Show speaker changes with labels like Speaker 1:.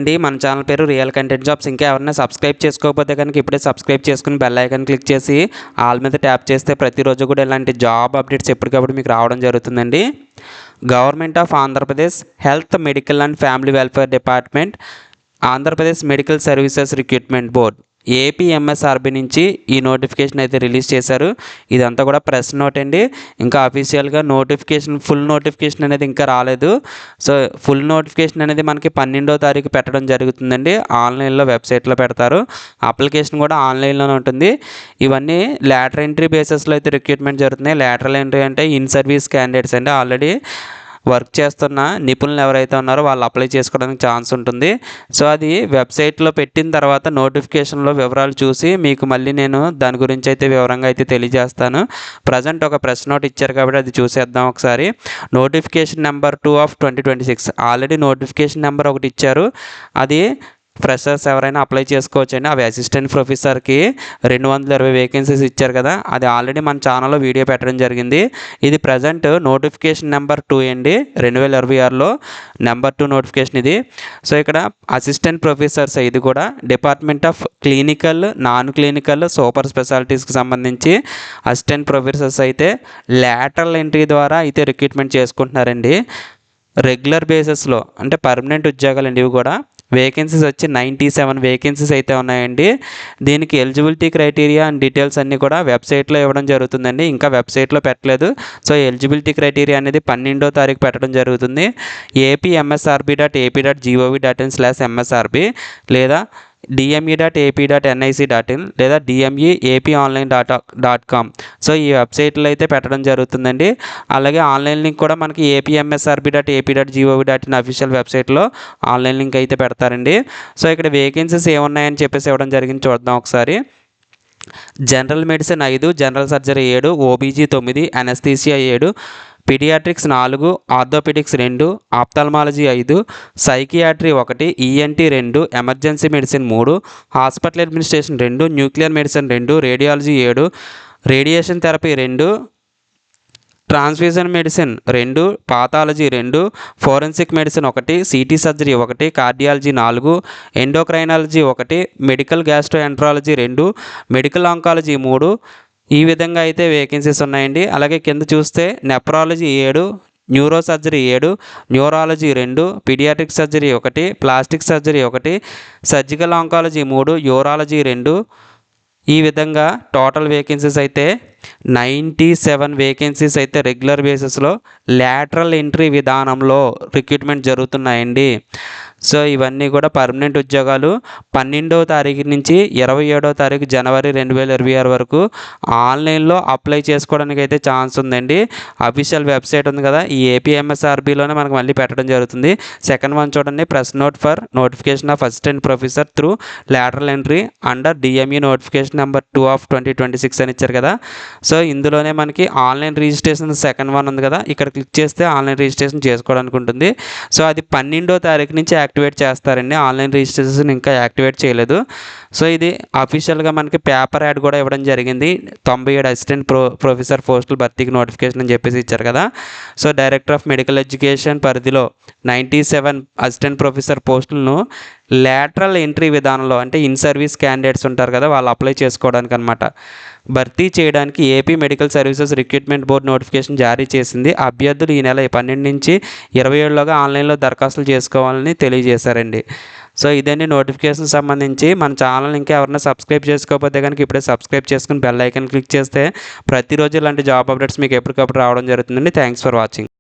Speaker 1: అండి మన ఛానల్ పేరు రియల్ కంటెంట్ జాబ్స్. ఇంకా ఎవరైనా సబ్స్క్రైబ్ చేసుకోకపోతే కనుక ఇప్పుడే సబ్స్క్రైబ్ చేసుకుని బెల్ ఐకాన్ క్లిక్ చేసి ఆల్ మీద ట్యాప్ చేస్తే ప్రతిరోజు కూడా ఇలాంటి జాబ్ అప్డేట్స్ ఎప్పటికప్పుడు మీకు రావడం జరుగుతుందండి. Government of Andhra Pradesh health medical and family welfare department, Andhra Pradesh medical services recruitment board APMSRB నుంచి ఈ నోటిఫికేషన్ అయితే రిలీజ్ చేశారు. ఇదంతా కూడా ప్రెస్ నోట్ అండి. ఇంకా అఫీషియల్గా నోటిఫికేషన్ ఫుల్ నోటిఫికేషన్ అనేది ఇంకా రాలేదు. సో ఫుల్ నోటిఫికేషన్ అనేది మనకి 12వ తారీఖు పెట్టడం జరుగుతుందండి. ఆన్లైన్లో వెబ్సైట్లో పెడతారు. అప్లికేషన్ కూడా ఆన్లైన్లోనే ఉంటుంది. ఇవన్నీ లాటరల్ ఎంట్రీ బేసిస్లో అయితే రిక్రూట్మెంట్ జరుగుతున్నాయి. లాటరల్ ఎంట్రీ అంటే ఇన్ సర్వీస్ క్యాండిడేట్స్ అండి. ఆల్రెడీ వర్క్ చేస్తున్న నిపుణులు ఎవరైతే ఉన్నారో వాళ్ళు అప్లై చేసుకోవడానికి ఛాన్స్ ఉంటుంది. సో అది వెబ్సైట్లో పెట్టిన తర్వాత నోటిఫికేషన్లో వివరాలు చూసి మీకు మళ్ళీ నేను దాని గురించి అయితే వివరంగా అయితే తెలియజేస్తాను. ప్రజెంట్ ఒక ప్రెస్ నోట్ ఇచ్చారు కాబట్టి అది చూసేద్దాం ఒకసారి. Notification number 2/2026 already notification number ఒకటి ఇచ్చారు. అది ఫ్రెషర్స్ ఎవరైనా అప్లై చేసుకోవచ్చండి. అవి అసిస్టెంట్ ప్రొఫెసర్కి 220 వేకెన్సీస్ ఇచ్చారు కదా, అది ఆల్రెడీ మన ఛానల్లో వీడియో పెట్టడం జరిగింది. ఇది ప్రజెంట్ నోటిఫికేషన్ నెంబర్ 2 అండి. 2026లో నెంబర్ 2 నోటిఫికేషన్ ఇది. సో ఇక్కడ అసిస్టెంట్ ప్రొఫెసర్స్ ఇది కూడా department of clinical, non clinical, super స్పెషాలిటీస్కి సంబంధించి అసిస్టెంట్ ప్రొఫెసర్స్ అయితే లాటరల్ ఎంట్రీ ద్వారా అయితే రిక్రూట్మెంట్ చేసుకుంటున్నారండి. రెగ్యులర్ బేసిస్లో అంటే పర్మనెంట్ ఉద్యోగాలండి. ఇవి కూడా వేకెన్సీస్ వచ్చి 97 వేకెన్సీస్ అయితే ఉన్నాయండి. దీనికి ఎలిజిబిలిటీ క్రైటీరియా అండ్ డీటెయిల్స్ అన్నీ కూడా వెబ్సైట్లో ఇవ్వడం జరుగుతుందండి. ఇంకా వెబ్సైట్లో పెట్టలేదు. సో ఎలిజిబిలిటీ క్రైటీరియా అనేది 12వ తారీఖు పెట్టడం జరుగుతుంది. apmsrb.ap.gov.in/msrb లేదా dme.ap.nic.in లేదా dmeaponline.com. సో ఈ వెబ్సైట్లో అయితే పెట్టడం జరుగుతుందండి. అలాగే ఆన్లైన్ లింక్ కూడా మనకి apmsrb.ap.gov.in అఫీషియల్ వెబ్సైట్లో ఆన్లైన్ లింక్ అయితే పెడతారండి. సో ఇక్కడ వేకెన్సీస్ ఏమున్నాయని చెప్పేసి ఇవ్వడం జరిగింది, చూద్దాం ఒకసారి. General medicine 5, general surgery 7, OBG 9, anaesthesia 7, paediatrics 4, orthopaedics 2, ophthalmology 5, psychiatry 1, ENT 2, emergency medicine 3, hospital administration 2, nuclear medicine 2, radiology 7, radiation therapy 2, transfusion medicine 2, pathology 2, forensic medicine 1, CT surgery 1, cardiology 4, endocrinology 1, medical gastroenterology 2, medical oncology 3. ఈ విధంగా అయితే vacancies ఉన్నాయండి. అలాగే కింద చూస్తే nephrology 7, neuro surgery 7, neurology 2, paediatric surgery 1, plastic surgery 1, surgical oncology 3, urology 2. ఈ విధంగా total vacancies అయితే 97 వేకెన్సీస్ అయితే రెగ్యులర్ బేసిస్లో లాటరల్ ఎంట్రీ విధానంలో రిక్రూట్మెంట్ జరుగుతున్నాయండి. సో ఇవన్నీ కూడా పర్మనెంట్ ఉద్యోగాలు. 12వ తారీఖు నుంచి 27వ తారీఖు జనవరి 2026 వరకు ఆన్లైన్లో అప్లై చేసుకోవడానికి అయితే ఛాన్స్ ఉందండి. అఫీషియల్ వెబ్సైట్ ఉంది కదా, ఈ ఏపీఎంఎస్ఆర్బీలోనే మనకు మళ్ళీ పెట్టడం జరుగుతుంది. సెకండ్ వన్ చూడండి, press note for notification off assistant professor through lateral entry under DME notification number 2/2026 అని ఇచ్చారు కదా. సో ఇందులోనే మనకి ఆన్లైన్ రిజిస్ట్రేషన్ సెకండ్ వన్ ఉంది కదా, ఇక్కడ క్లిక్ చేస్తే ఆన్లైన్ రిజిస్ట్రేషన్ చేసుకోవడానికి ఉంటుంది. సో అది 12వ తారీఖు నుంచి యాక్టివేట్ చేస్తారండి. ఆన్లైన్ రిజిస్ట్రేషన్ ఇంకా యాక్టివేట్ చేయలేదు. సో ఇది అఫీషియల్గా మనకి పేపర్ యాడ్ కూడా ఇవ్వడం జరిగింది. 97 అసిస్టెంట్ ప్రొఫెసర్ పోస్టుల భర్తీకి నోటిఫికేషన్ అని చెప్పేసి ఇచ్చారు కదా. So director of medical education పరిధిలో 97 అసిస్టెంట్ ప్రొఫెసర్ పోస్టులను లాటరల్ ఎంట్రీ విధానంలో అంటే ఇన్ సర్వీస్ క్యాండిడేట్స్ ఉంటారు కదా, వాళ్ళు అప్లై చేసుకోవడానికి అనమాట, భర్తీ చేయడానికి AP medical services recruitment board notification జారీ చేసింది. అభ్యర్థులు ఈ నెల 12 నుంచి 27లోగా ఆన్లైన్లో దరఖాస్తులు చేసుకోవాలని తెలియజేశారండి. సో ఇదండి నోటిఫికేషన్ సంబంధించి. మన ఛానల్ ఇంకా ఎవరైనా సబ్స్క్రైబ్ చేసుకోకపోతే కనుక ఇప్పుడే సబ్స్క్రైబ్ చేసుకుని బెల్ ఐకాన్ క్లిక్ చేస్తే ప్రతిరోజు ఇలాంటి జాబ్ అప్డేట్స్ మీకు ఎప్పటికప్పుడు రావడం జరుగుతుందండి. Thanks for watching.